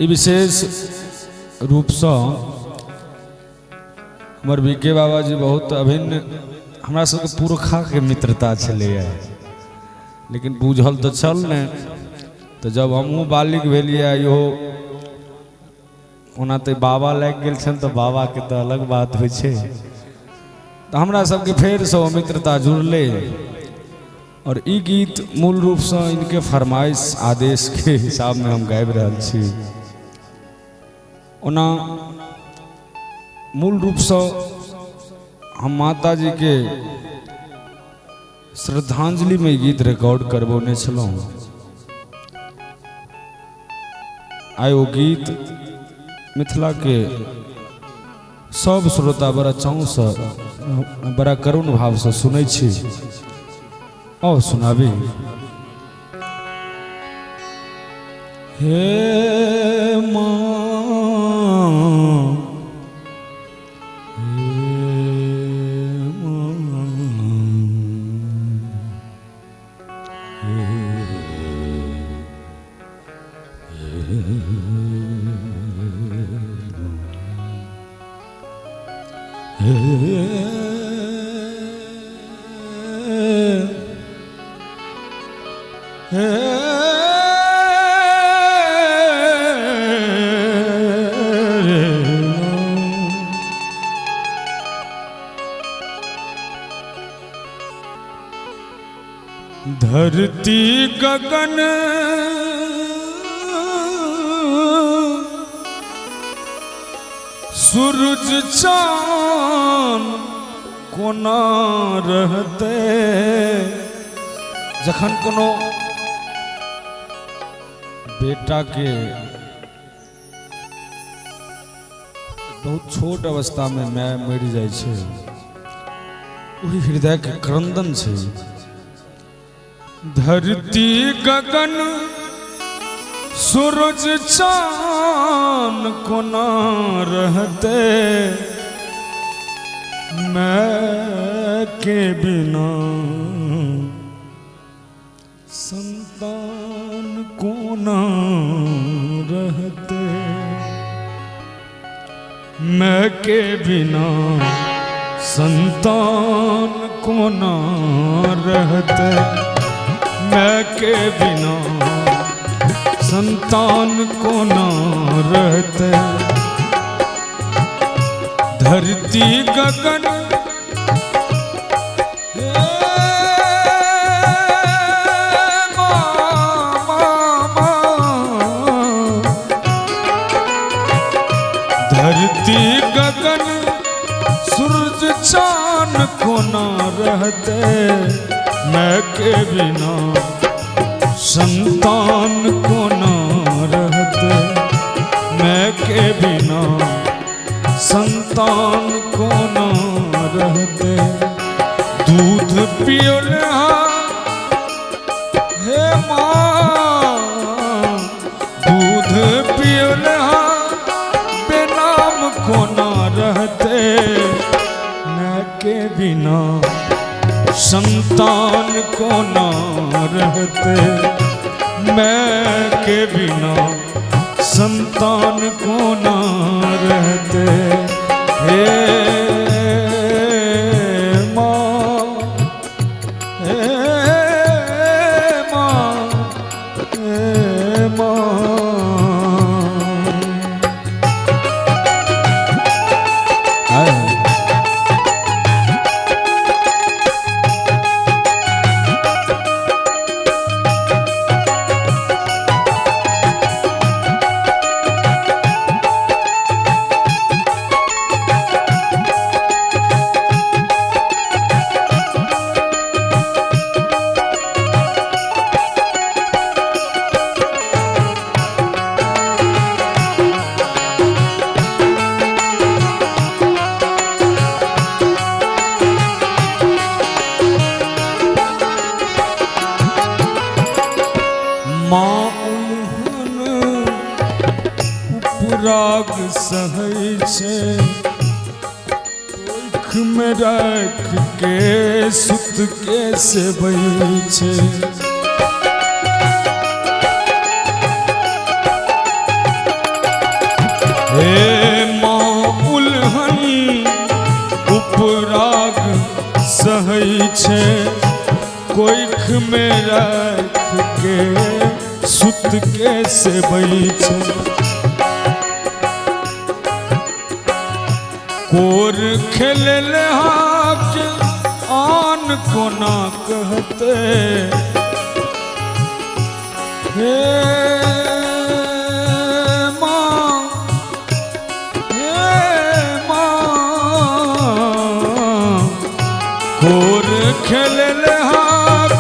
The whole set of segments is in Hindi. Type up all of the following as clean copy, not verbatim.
ई विशेष रूप से हमारे बीके बाबा जी बहुत अभिन्न हमरा सबके पुरखा के मित्रता चले लेकिन बुझल तो चल ने तो जब हमहूँ बालिक भेलिए इहो ओना तो बाबा लग गेल छन तो बाबा के तो अलग बात होइ छे तो हमरा सबके फेर से मित्रता जुड़ले और ई गीत मूल रूप से इनके फरमाइश आदेश के हिसाब में हम गाबि रहल छी। ओना मूल रूप से हम माता जी के श्रद्धांजलि में गीत रिकॉर्ड करबोने छलौं। आइ ओ गीत मिथिला के सब श्रोता बड़ा चाव से बड़ा करुण भाव से सुनै छी और सुनाबी। हे माँ धरती गगन सूरज चाँद कोना रहते जखन कोनो बेटा के बहुत छोट अवस्था में माय मरि जाइ छै वही हृदय के क्रंदन छै। धरती गगन सूरज चाँद कोना रहते मैं के बिना संतान कोना रहते मैं के बिना संतान कोना रहते मैं के बिना संतान को न रहते। धरती गगन धरती गगन सूरज चाँद को न रहते मैं के बिना संतान को न रहते मैं के बिना संतान को न रहते। दूध पियोल हे माँ दूध पियोल बेनाम को न रहते मैं के बिना संतान को न रहते मैं के बिना संतान को न रहते। हे माँ हे माँ हे माँ राग सहै छै ओख में रख के सुत के सेबै छै। रख के सुत के से बैठे कोर खेल हाथ आन कोना कहते हे कोर खेल हाथ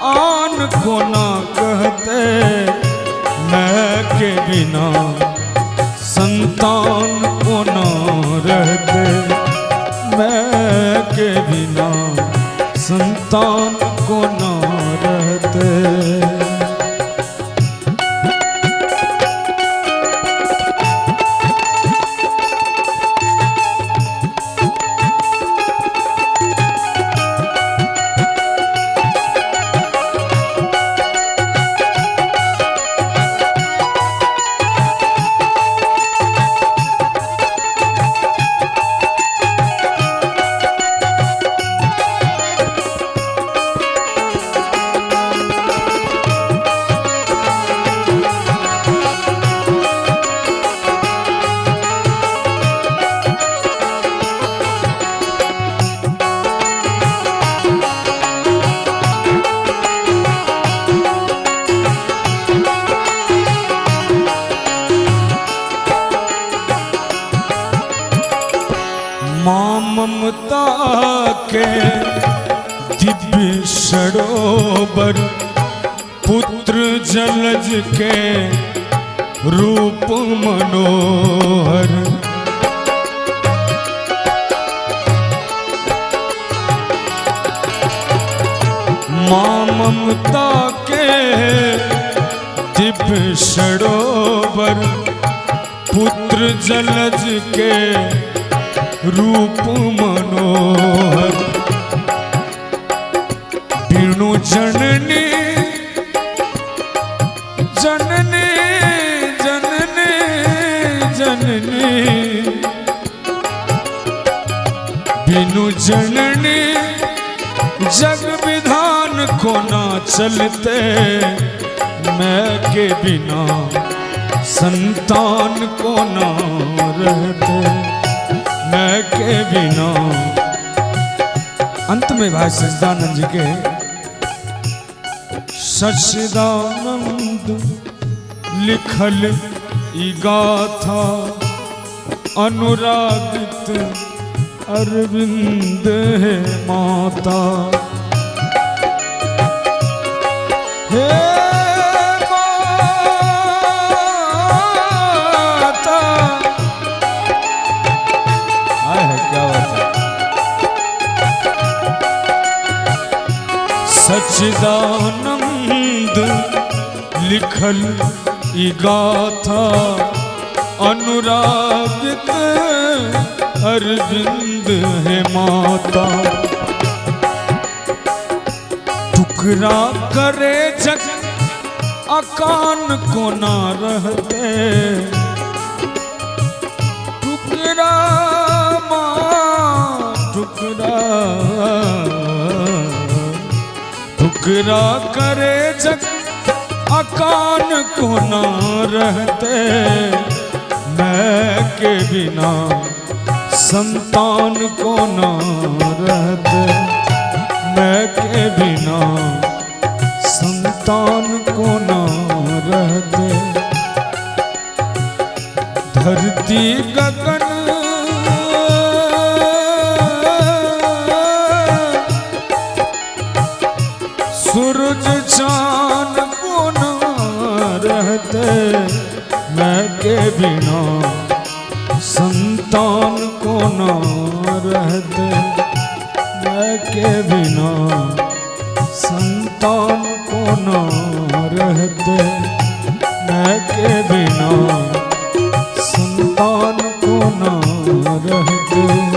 आन कोना कहते मैं के बिना संतान कोना रहते मैं के बिना संतान कोना रहते ममता के दिव्य सरोवर पुत्र जलज के रूप मनोहर मां ममता के दिव्य सरोवर पुत्र जलज के रूप मनोहर बिनु जननी जननी जननी जननी बिनु जननी जग विधान को ना चलते मैं के बिना संतान को ना रहते मैं के बिना। अंत में भाई सच्चिदानंद जी के सच्चिदानंद लिखल ई गाथा अनुरागित अरविंद है माता हे सच्चिदानंद लिखल ई गाथा अनुरागित अरविंद है माता टुकड़ा करे जग अकान को ना रहते टुकड़ा माँ टुकड़ा टुकड़ा करे जग अकान को ना रहते मैं के बिना संतान को ना रहते मैं के बिना संतान को ना रहते धरती गगन सूरज चांद को ना रहते मैं के बिना संतान को ना रहते मैं के बिना संतान को ना रहते मैं के बिना संतान को ना रहते।